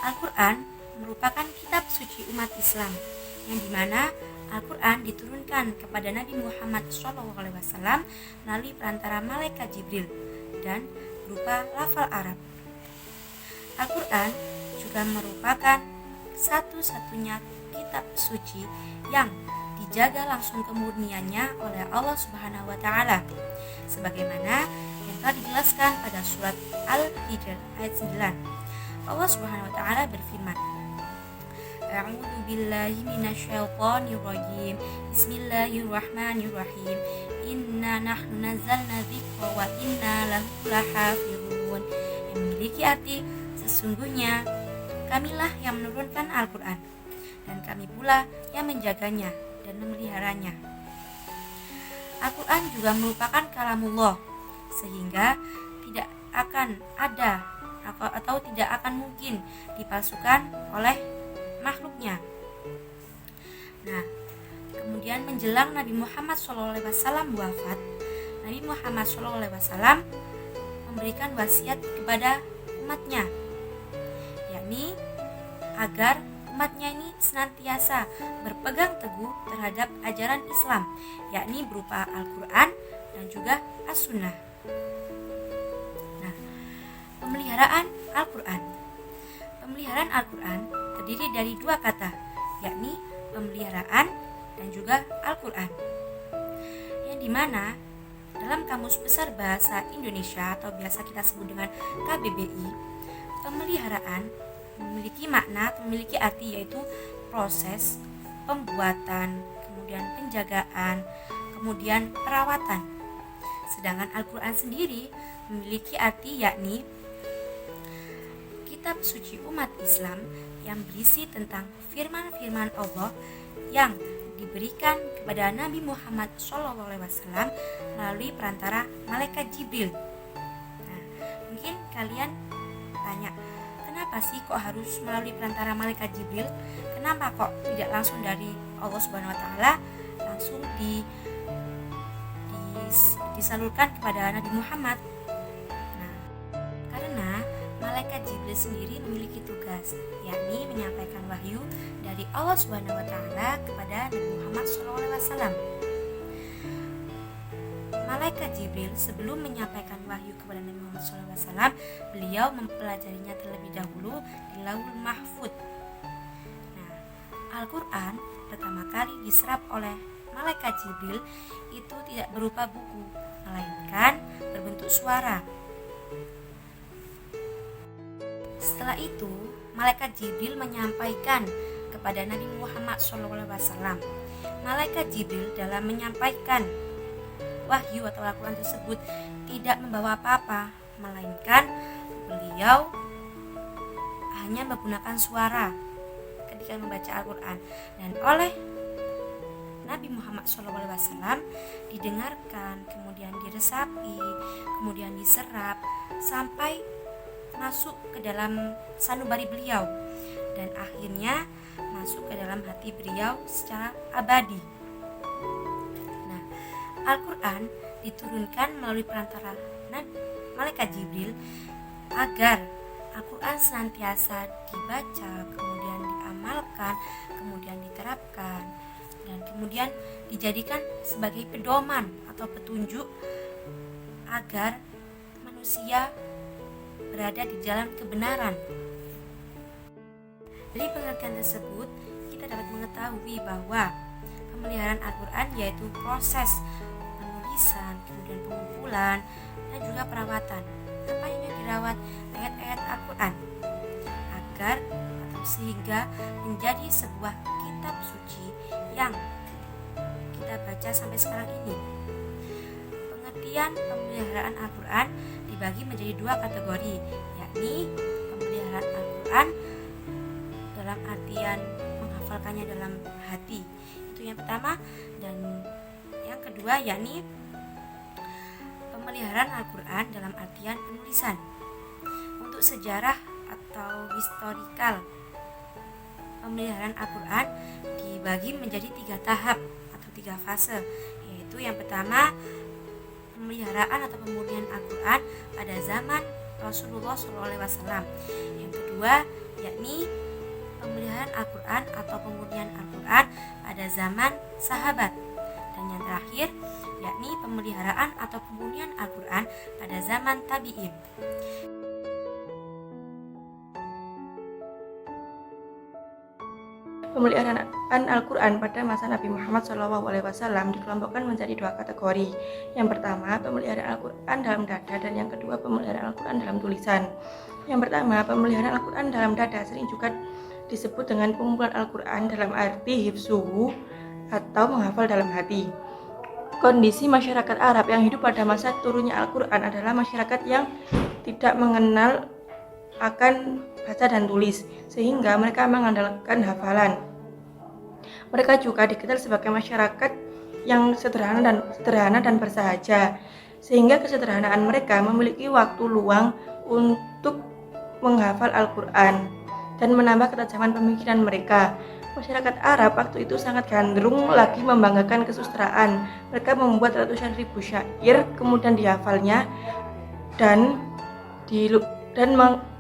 Al-Quran merupakan kitab suci umat Islam yang dimana Al-Quran diturunkan kepada Nabi Muhammad SAW melalui perantara malaikat Jibril dan berupa lafal Arab. Al-Quran juga merupakan satu-satunya kitab suci yang dijaga langsung kemurniannya oleh Allah Subhanahu wa taala. Sebagaimana yang telah dijelaskan pada surat Al-Hijr ayat 9. Allah Subhanahu wa taala berfirman, A'udzu billahi minasyaitonir rajim. Bismillahirrahmanirrahim. Inna nahnu nazzalna dzikra wa inna lahu lahafizun. Yang memiliki arti sesungguhnya kamilah yang menurunkan Al-Quran dan kami pula yang menjaganya dan memeliharanya. Al-Quran juga merupakan kalamullah sehingga tidak akan ada atau tidak akan mungkin dipalsukan oleh makhluknya. Nah, kemudian menjelang Nabi Muhammad SAW wafat, Nabi Muhammad SAW memberikan wasiat kepada umatnya, yakni agar umatnya ini senantiasa berpegang teguh terhadap ajaran Islam, yakni berupa Al-Quran dan juga As-Sunnah. Pemeliharaan Al-Quran. Pemeliharaan Al-Quran terdiri dari dua kata, yakni pemeliharaan dan juga Al-Quran, yang dimana dalam Kamus Besar Bahasa Indonesia atau biasa kita sebut dengan KBBI, pemeliharaan memiliki makna, memiliki arti yaitu proses pembuatan, kemudian penjagaan, kemudian perawatan. Sedangkan Al-Quran sendiri memiliki arti yakni kitab suci umat Islam yang berisi tentang firman-firman Allah yang diberikan kepada Nabi Muhammad SAW melalui perantara malaikat Jibril. Nah, mungkin kalian tanya, kenapa sih kok harus melalui perantara malaikat Jibril? Kenapa kok tidak langsung dari Allah Subhanahu Wa Taala langsung disalurkan kepada Nabi Muhammad? Malaikat Jibril sendiri memiliki tugas, yakni menyampaikan wahyu dari Allah Subhanahu wa taala kepada Nabi Muhammad SAW. Malaikat Jibril sebelum menyampaikan wahyu kepada Nabi Muhammad SAW, beliau mempelajarinya terlebih dahulu di Lauhul Mahfuz. Nah, Al-Quran pertama kali diserap oleh Malaikat Jibril itu tidak berupa buku, melainkan berbentuk suara. Setelah itu, Malaikat Jibril menyampaikan kepada Nabi Muhammad SAW. Malaikat Jibril dalam menyampaikan wahyu atau Al-Quran tersebut tidak membawa apa-apa, melainkan beliau hanya menggunakan suara ketika membaca Al-Quran, dan oleh Nabi Muhammad SAW didengarkan, kemudian diresapi, kemudian diserap sampai masuk ke dalam sanubari beliau dan akhirnya masuk ke dalam hati beliau secara abadi. Nah, Al-Quran diturunkan melalui perantara Malaikat Jibril agar Al-Quran senantiasa dibaca, kemudian diamalkan, kemudian diterapkan, dan kemudian dijadikan sebagai pedoman atau petunjuk agar manusia berada di jalan kebenaran. Dari pengertian tersebut, kita dapat mengetahui bahwa pemeliharaan Al-Quran yaitu proses penulisan, kemudian pengumpulan, dan juga perawatan. Apa yang dirawat ayat-ayat Al-Quran agar atau sehingga menjadi sebuah kitab suci yang kita baca sampai sekarang ini. Pengertian pemeliharaan Al-Quran dibagi menjadi dua kategori, yakni pemeliharaan Al-Quran dalam artian menghafalkannya dalam hati, itu yang pertama, dan yang kedua yakni pemeliharaan Al-Quran dalam artian penulisan. Untuk sejarah atau historikal pemeliharaan Al-Quran dibagi menjadi 3 tahap atau 3 fase, yaitu yang pertama pemeliharaan atau pemurnian Al-Quran pada zaman Rasulullah SAW. Yang kedua yakni pemeliharaan Al-Quran atau pemurnian Al-Quran pada zaman sahabat. Dan yang terakhir, yakni pemeliharaan atau pemurnian Al-Quran pada zaman tabi'in. Pemeliharaan Al-Quran pada masa Nabi Muhammad SAW dikelompokkan menjadi dua kategori. Yang pertama, pemeliharaan Al-Quran dalam dada, dan yang kedua, pemeliharaan Al-Quran dalam tulisan. Yang pertama, pemeliharaan Al-Quran dalam dada sering juga disebut dengan pengumpulan Al-Quran dalam arti hifzuhu atau menghafal dalam hati. Kondisi masyarakat Arab yang hidup pada masa turunnya Al-Quran adalah masyarakat yang tidak mengenal akan baca dan tulis, sehingga mereka mengandalkan hafalan. Mereka juga dikenal sebagai masyarakat yang sederhana dan bersahaja, sehingga kesederhanaan mereka memiliki waktu luang untuk menghafal Al-Quran dan menambah ketajaman pemikiran mereka. Masyarakat Arab waktu itu sangat gandrung lagi membanggakan kesusastraan. Mereka membuat ratusan ribu syair kemudian dihafalnya dan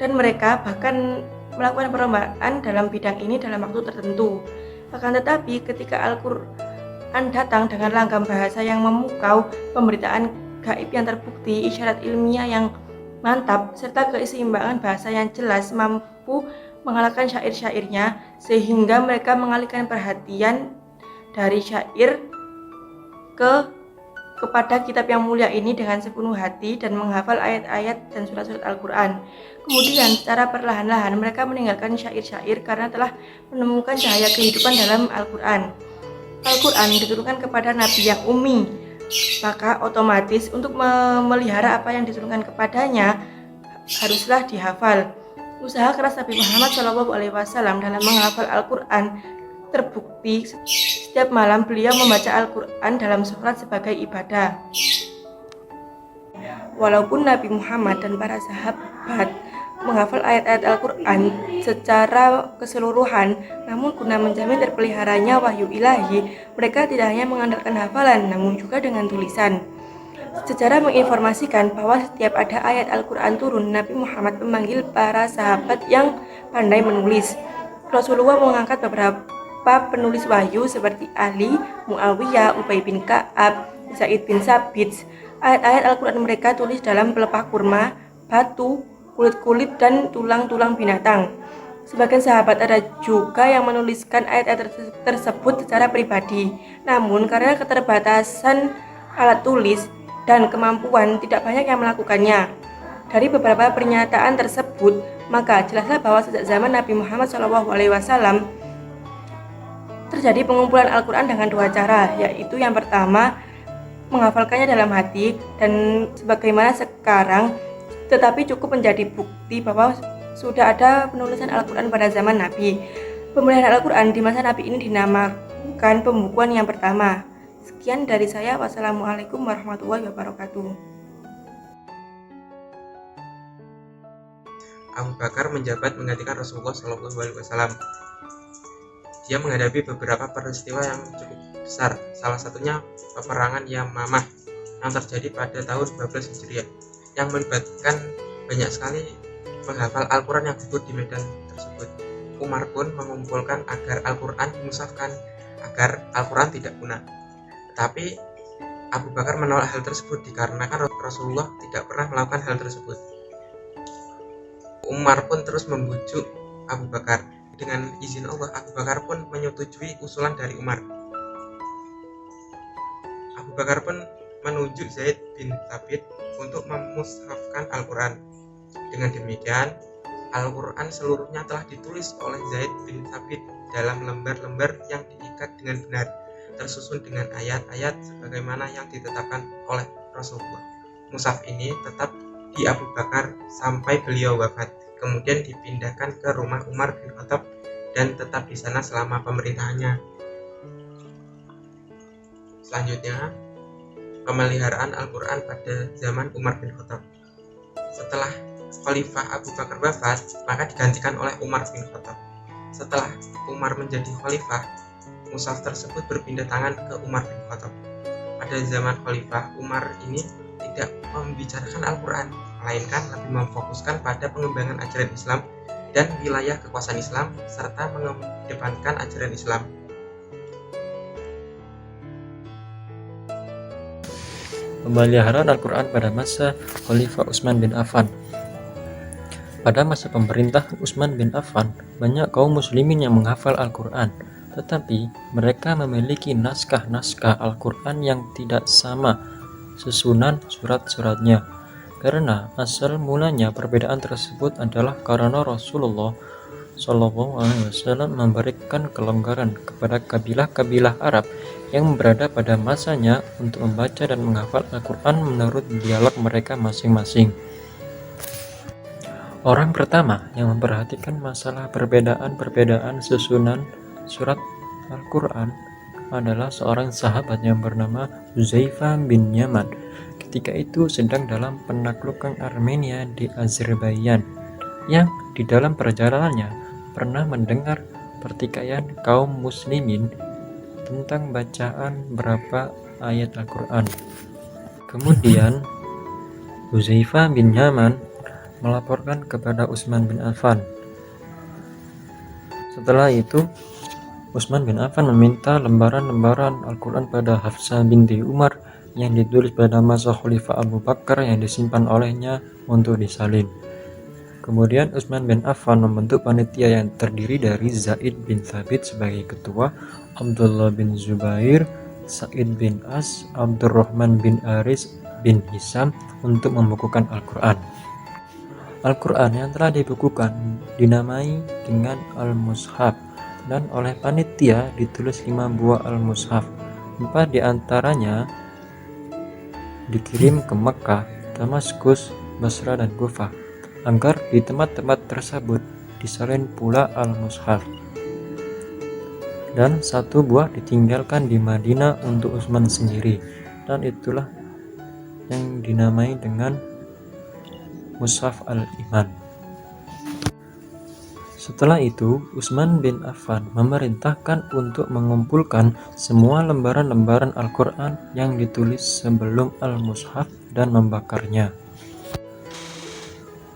mereka bahkan melakukan perlombaan dalam bidang ini dalam waktu tertentu. Akan tetapi ketika Al-Quran datang dengan langgam bahasa yang memukau, pemberitaan gaib yang terbukti, isyarat ilmiah yang mantap, serta keseimbangan bahasa yang jelas mampu mengalahkan syair-syairnya, sehingga mereka mengalihkan perhatian dari syair kepada kitab yang mulia ini dengan sepenuh hati dan menghafal ayat-ayat dan surat-surat Al-Quran. Kemudian secara perlahan-lahan mereka meninggalkan syair-syair karena telah menemukan cahaya kehidupan dalam Al-Quran. Al-Quran diturunkan kepada Nabi yang ummi, maka otomatis untuk memelihara apa yang diturunkan kepadanya haruslah dihafal. Usaha keras Nabi Muhammad SAW dalam menghafal Al-Quran terbukti. Setiap malam beliau membaca Al-Quran dalam sholat sebagai ibadah. Walaupun Nabi Muhammad dan para sahabat menghafal ayat-ayat Al-Quran secara keseluruhan, namun guna menjamin terpeliharanya wahyu ilahi, mereka tidak hanya mengandalkan hafalan, namun juga dengan tulisan. Sejarah menginformasikan bahwa setiap ada ayat Al-Quran turun, Nabi Muhammad memanggil para sahabat yang pandai menulis. Rasulullah mengangkat beberapa penulis wahyu seperti Ali, Muawiyah, Ubay bin Ka'ab, Zaid bin Sabit. Ayat-ayat Al-Quran mereka tulis dalam pelepah kurma, batu, kulit-kulit, dan tulang-tulang binatang. Sebagian sahabat ada juga yang menuliskan ayat-ayat tersebut secara pribadi. Namun karena keterbatasan alat tulis dan kemampuan, tidak banyak yang melakukannya. Dari beberapa pernyataan tersebut, maka jelaslah bahwa sejak zaman Nabi Muhammad SAW terjadi pengumpulan Al-Quran dengan dua cara, yaitu yang pertama menghafalkannya dalam hati, dan sebagaimana sekarang, tetapi cukup menjadi bukti bahwa sudah ada penulisan Al-Quran pada zaman Nabi. Pemeliharaan Al-Quran di masa Nabi ini dinamakan pembukuan yang pertama. Sekian dari saya. Wassalamualaikum warahmatullahi wabarakatuh. Abu Bakar menjabat menggantikan Rasulullah SAW. Dia menghadapi beberapa peristiwa yang cukup besar, salah satunya peperangan Yamamah yang terjadi pada tahun 12 Hijriah, yang melibatkan banyak sekali penghafal Al-Quran yang gugur di medan tersebut. Umar pun mengumpulkan agar Al-Quran dimusafkan, agar Al-Quran tidak punah. Tetapi Abu Bakar menolak hal tersebut dikarenakan Rasulullah tidak pernah melakukan hal tersebut. Umar pun terus membujuk Abu Bakar. Dengan izin Allah, Abu Bakar pun menyetujui usulan dari Umar. Abu Bakar pun menunjuk Zaid bin Thabit untuk memushafkan Al-Quran. Dengan demikian, Al-Quran seluruhnya telah ditulis oleh Zaid bin Thabit dalam lembar-lembar yang diikat dengan benar, tersusun dengan ayat-ayat sebagaimana yang ditetapkan oleh Rasulullah. Mushaf ini tetap di Abu Bakar sampai beliau wafat, kemudian dipindahkan ke rumah Umar bin Khattab dan tetap di sana selama pemerintahannya. Selanjutnya, pemeliharaan Al-Quran pada zaman Umar bin Khattab. Setelah Khalifah Abu Bakar wafat, maka digantikan oleh Umar bin Khattab. Setelah Umar menjadi khalifah, mushaf tersebut berpindah tangan ke Umar bin Khattab. Pada zaman Khalifah, Umar ini tidak membicarakan Al-Quran, melainkan lebih memfokuskan pada pengembangan ajaran Islam dan wilayah kekuasaan Islam, serta mengedepankan ajaran Islam. Pemeliharaan Al-Quran pada masa Khalifah Utsman bin Affan. Pada masa pemerintahan Utsman bin Affan, banyak kaum muslimin yang menghafal Al-Quran, tetapi mereka memiliki naskah-naskah Al-Quran yang tidak sama susunan surat-suratnya. Karena asal mulanya perbedaan tersebut adalah karena Rasulullah SAW memberikan kelonggaran kepada kabilah-kabilah Arab yang berada pada masanya untuk membaca dan menghafal Al-Quran menurut dialog mereka masing-masing. Orang pertama yang memperhatikan masalah perbedaan susunan surat Al-Quran adalah seorang sahabat yang bernama Hudzaifah bin Yaman. Ketika itu sedang dalam penaklukan Armenia di Azerbaijan, yang di dalam perjalanannya pernah mendengar pertikaian kaum muslimin tentang bacaan berapa ayat Al-Quran. Kemudian Hudzaifah bin Yaman melaporkan kepada Utsman bin Affan. Setelah itu Utsman bin Affan meminta lembaran-lembaran Al-Quran pada Hafsah binti Umar yang ditulis pada masa Khalifah Abu Bakar yang disimpan olehnya untuk disalin. Kemudian Utsman bin Affan membentuk panitia yang terdiri dari Zaid bin Thabit sebagai ketua, Abdullah bin Zubair, Sa'id bin As, Abdurrahman bin Aris bin Hisam untuk membukukan Al-Quran. Al-Quran yang telah dibukukan dinamai dengan Al-Mushaf dan oleh panitia ditulis 5 buah Al-Mushaf. 4 diantaranya dikirim ke Mekkah, Damaskus, Basra, dan Kufah, agar di tempat-tempat tersebut disalin pula Al-Mushaf. Dan 1 buah ditinggalkan di Madinah untuk Utsman sendiri, dan itulah yang dinamai dengan Mushaf Al-Iman. Setelah itu, Utsman bin Affan memerintahkan untuk mengumpulkan semua lembaran-lembaran Al-Quran yang ditulis sebelum Al-Mushaf dan membakarnya.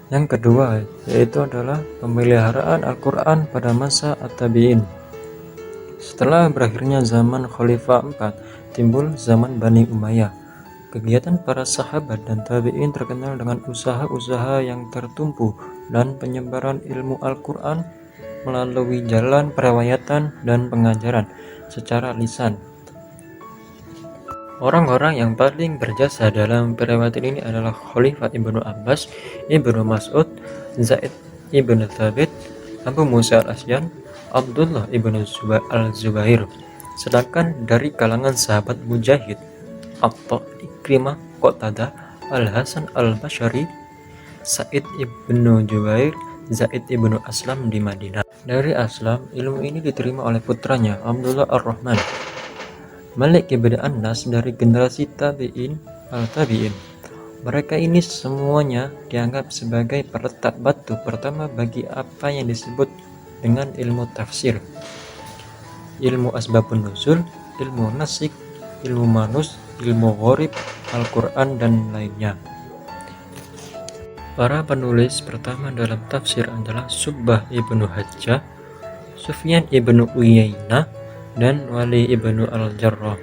Yang kedua, yaitu adalah pemeliharaan Al-Quran pada masa At-Tabi'in. Setelah berakhirnya zaman Khalifah 4, timbul zaman Bani Umayyah. Kegiatan para sahabat dan tabi'in terkenal dengan usaha-usaha yang tertumpu dan penyebaran ilmu Al-Quran melalui jalan periwayatan dan pengajaran secara lisan. Orang-orang yang paling berjasa dalam periwayatan ini adalah Khalifah Ibnu Abbas, Ibnu Mas'ud, Zaid Ibnu Thabit, Abu Musa al-Ashjan, Abdullah Ibnu al-Zubair. Sedangkan dari kalangan sahabat Mujahid, Atta, Ikrimah, Qatadah, Al-Hasan al-Bashari, Sa'id ibnu Jubair, Zaid ibnu Aslam di Madinah. Dari Aslam, ilmu ini diterima oleh putranya Abdullah ar-Rahman. Malik ibn Anas dari generasi tabi'in al-tabi'in. Mereka ini semuanya dianggap sebagai peletak batu pertama bagi apa yang disebut dengan ilmu tafsir, ilmu asbabun nuzul, ilmu nasik, ilmu manus, ilmu gharib, Al-Quran, dan lainnya. Para penulis pertama dalam tafsir adalah Subbah ibnu Hajjah, Sufyan ibnu Uyainah, dan Wali ibnu al-Jarrah.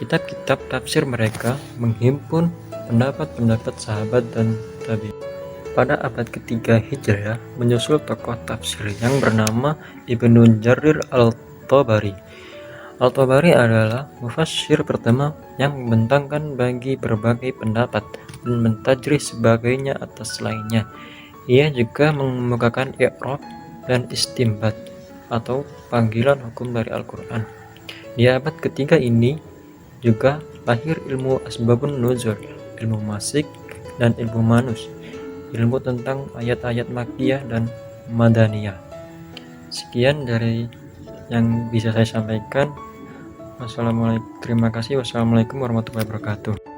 Kitab-kitab tafsir mereka menghimpun pendapat-pendapat sahabat dan tabi'in. Pada abad ketiga Hijriah menyusul tokoh tafsir yang bernama Ibnu Jarir al-Tabari. Al-Tabari adalah mufassir pertama yang membentangkan bagi berbagai pendapat dan mentajrih sebagainya atas lainnya. Ia juga mengemukakan i'rab dan istinbat atau panggilan hukum dari Al-Quran. Di abad ketiga ini juga lahir ilmu asbabun nuzul, ilmu masik, dan ilmu manus, ilmu tentang ayat-ayat makkiyah dan madaniyah. Sekian dari yang bisa saya sampaikan. Terima kasih. Wassalamualaikum warahmatullahi wabarakatuh.